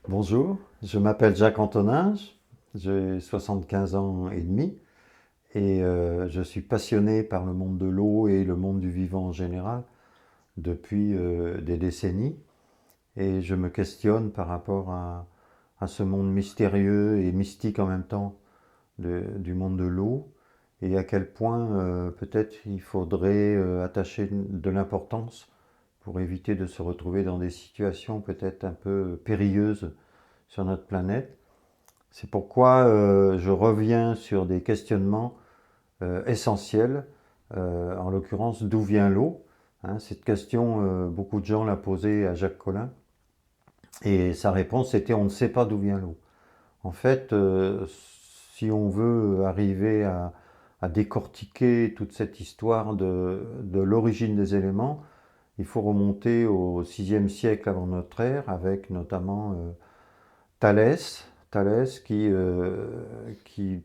Bonjour, je m'appelle Jacques Antonin, j'ai 75 ans et demi et je suis passionné par le monde de l'eau et le monde du vivant en général depuis des décennies et je me questionne par rapport à ce monde mystérieux et mystique en même temps du monde de l'eau et à quel point peut-être il faudrait attacher de l'importance pour éviter de se retrouver dans des situations peut-être un peu périlleuses sur notre planète. C'est pourquoi je reviens sur des questionnements essentiels, en l'occurrence d'où vient l'eau. Hein, cette question, beaucoup de gens l'ont posée à Jacques Collin, et sa réponse était on ne sait pas d'où vient l'eau. En fait, si on veut arriver à décortiquer toute cette histoire de l'origine des éléments, il faut remonter au 6e siècle avant notre ère, avec notamment Thalès, qui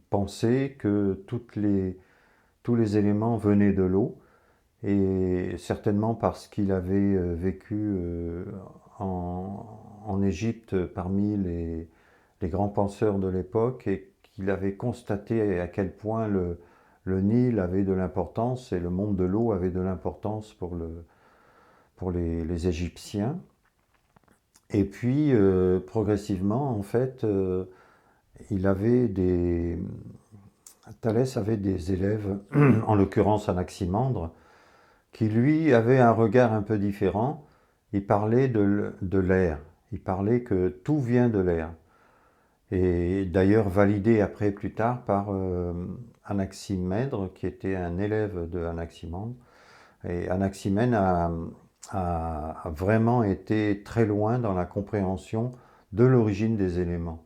pensait que tous les éléments venaient de l'eau, et certainement parce qu'il avait vécu en Égypte parmi les grands penseurs de l'époque et qu'il avait constaté à quel point le Nil avait de l'importance et le monde de l'eau avait de l'importance pour les Égyptiens. Et puis, progressivement, en fait, il avait des, Thalès avait des élèves, en l'occurrence Anaximandre, qui lui avait un regard un peu différent. Il parlait de l'air. Il parlait que tout vient de l'air. Et d'ailleurs validé après plus tard par Anaximèdre, qui était un élève de Anaximandre. Et Anaximène a vraiment été très loin dans la compréhension de l'origine des éléments.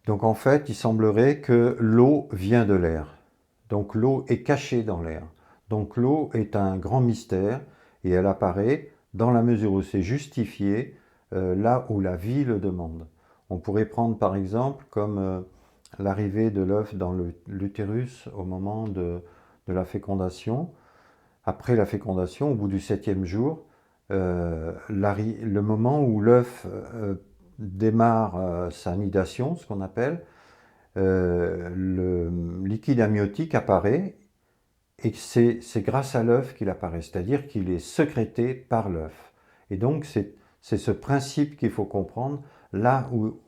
Donc en fait, il semblerait que l'eau vient de l'air. Donc l'eau est cachée dans l'air. Donc l'eau est un grand mystère et elle apparaît dans la mesure où c'est justifié là où la vie le demande. On pourrait prendre par exemple comme l'arrivée de l'œuf dans l'utérus au moment de la fécondation. Après la fécondation, au bout du 7e jour, le moment où l'œuf démarre sa nidation, ce qu'on appelle, le liquide amniotique apparaît et c'est grâce à l'œuf qu'il apparaît, c'est-à-dire qu'il est sécrété par l'œuf. Et donc c'est ce principe qu'il faut comprendre, là où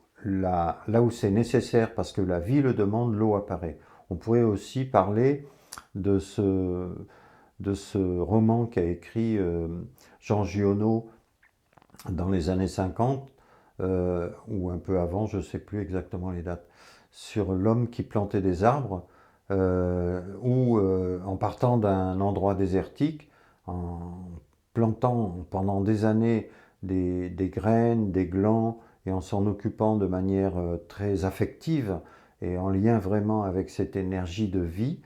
c'est nécessaire parce que la vie le demande, l'eau apparaît. On pourrait aussi parler de ce roman qu'a écrit Jean Giono dans les années 50, ou un peu avant, je ne sais plus exactement les dates, sur l'homme qui plantait des arbres, où en partant d'un endroit désertique, en plantant pendant des années des graines, des glands, et en s'en occupant de manière très affective et en lien vraiment avec cette énergie de vie,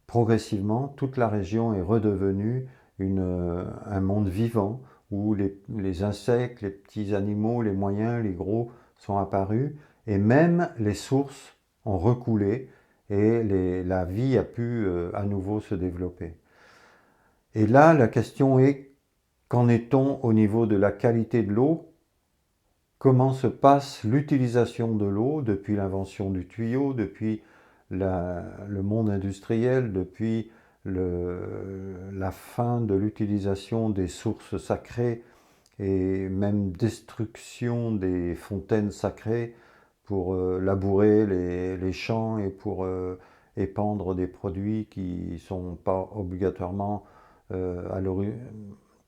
progressivement, toute la région est redevenue un monde vivant où les insectes, les petits animaux, les moyens, les gros sont apparus et même les sources ont recoulé et la vie a pu à nouveau se développer. Et là, la question est, qu'en est-on au niveau de la qualité de l'eau? Comment se passe l'utilisation de l'eau depuis l'invention du tuyau, depuis le monde industriel, depuis la fin de l'utilisation des sources sacrées et même destruction des fontaines sacrées pour labourer les champs et pour épandre des produits qui ne sont pas obligatoirement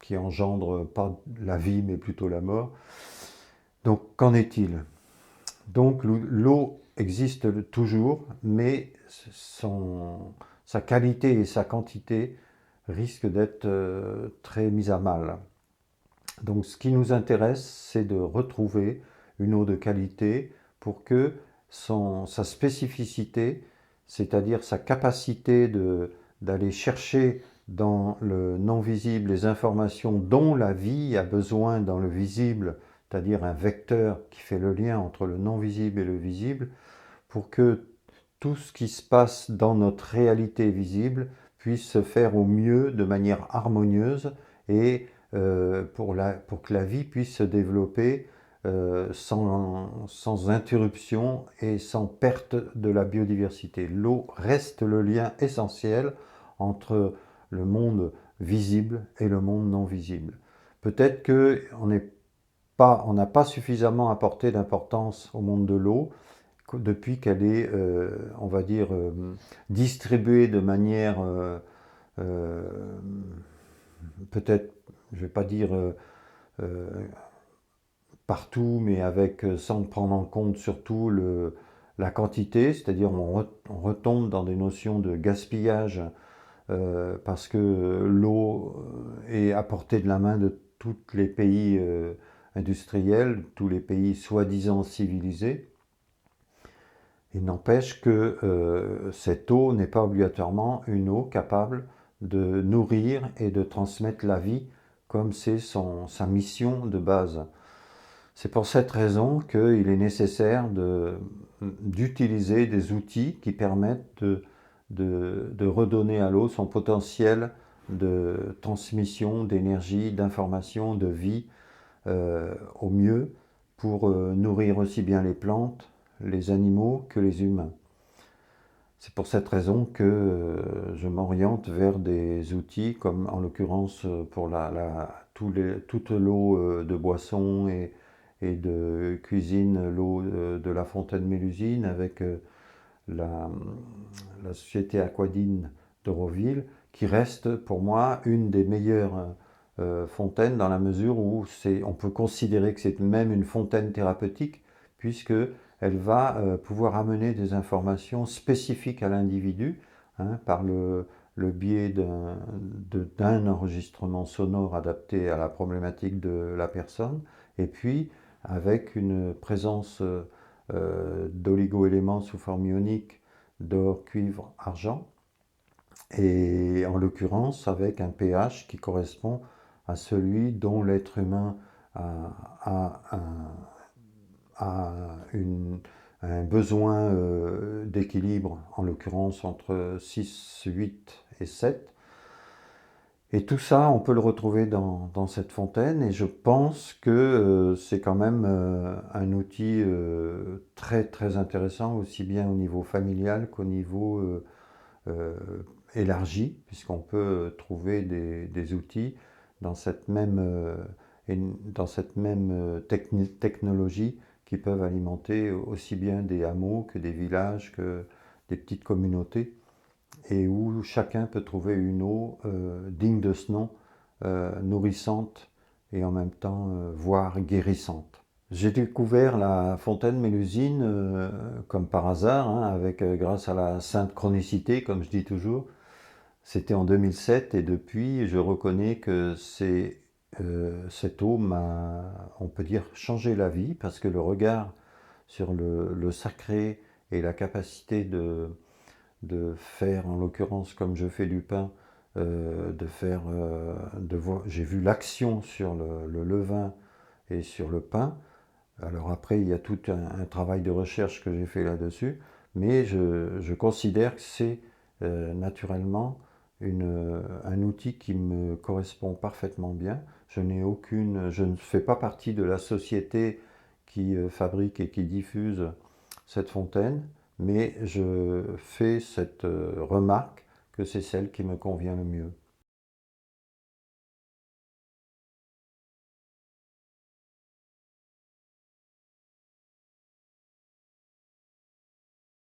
qui engendrent pas la vie mais plutôt la mort. Donc qu'en est-il? Donc l'eau existe toujours, mais sa qualité et sa quantité risquent d'être très mises à mal. Donc ce qui nous intéresse, c'est de retrouver une eau de qualité pour que sa spécificité, c'est-à-dire sa capacité d'aller chercher dans le non visible les informations dont la vie a besoin dans le visible, c'est-à-dire un vecteur qui fait le lien entre le non visible et le visible, pour que tout ce qui se passe dans notre réalité visible puisse se faire au mieux de manière harmonieuse et pour que la vie puisse se développer sans interruption et sans perte de la biodiversité. L'eau reste le lien essentiel entre le monde visible et le monde non visible. Peut-être qu'on n'a pas suffisamment apporté d'importance au monde de l'eau depuis qu'elle est, on va dire, distribuée de manière euh, peut-être, je ne vais pas dire euh, partout, mais sans prendre en compte surtout la quantité, c'est-à-dire on retombe dans des notions de gaspillage parce que l'eau est à portée de la main de tous les pays industriels, tous les pays soi-disant civilisés. Il n'empêche que cette eau n'est pas obligatoirement une eau capable de nourrir et de transmettre la vie comme c'est sa mission de base. C'est pour cette raison qu'il est nécessaire d'utiliser des outils qui permettent de redonner à l'eau son potentiel de transmission d'énergie, d'information, de vie au mieux pour nourrir aussi bien les plantes, les animaux que les humains. C'est pour cette raison que je m'oriente vers des outils comme en l'occurrence pour toute l'eau de boisson et de cuisine, l'eau de la fontaine Mélusine avec la, la société Aquadine d'Euroville, qui reste pour moi une des meilleures fontaines dans la mesure où on peut considérer que c'est même une fontaine thérapeutique puisque elle va pouvoir amener des informations spécifiques à l'individu par le biais d'un enregistrement sonore adapté à la problématique de la personne et puis avec une présence d'oligo-éléments sous forme ionique d'or, cuivre, argent, et en l'occurrence avec un pH qui correspond à celui dont l'être humain a un besoin d'équilibre, en l'occurrence entre 6, 8 et 7. Et tout ça, on peut le retrouver dans cette fontaine et je pense que c'est quand même un outil très très intéressant, aussi bien au niveau familial qu'au niveau euh, élargi, puisqu'on peut trouver des outils dans cette même, technologie qui peuvent alimenter aussi bien des hameaux que des villages, que des petites communautés et où chacun peut trouver une eau digne de ce nom, nourrissante et en même temps, voire guérissante. J'ai découvert la fontaine Mélusine comme par hasard, grâce à la sainte chronicité, comme je dis toujours. C'était en 2007 et depuis, je reconnais que cette eau m'a, on peut dire, changé la vie parce que le regard sur le sacré et la capacité de faire, en l'occurrence comme je fais du pain, j'ai vu l'action sur le levain et sur le pain. Alors après, il y a tout un travail de recherche que j'ai fait là-dessus, mais je considère que c'est naturellement un outil qui me correspond parfaitement bien. Je ne fais pas partie de la société qui fabrique et qui diffuse cette fontaine, mais je fais cette remarque que c'est celle qui me convient le mieux.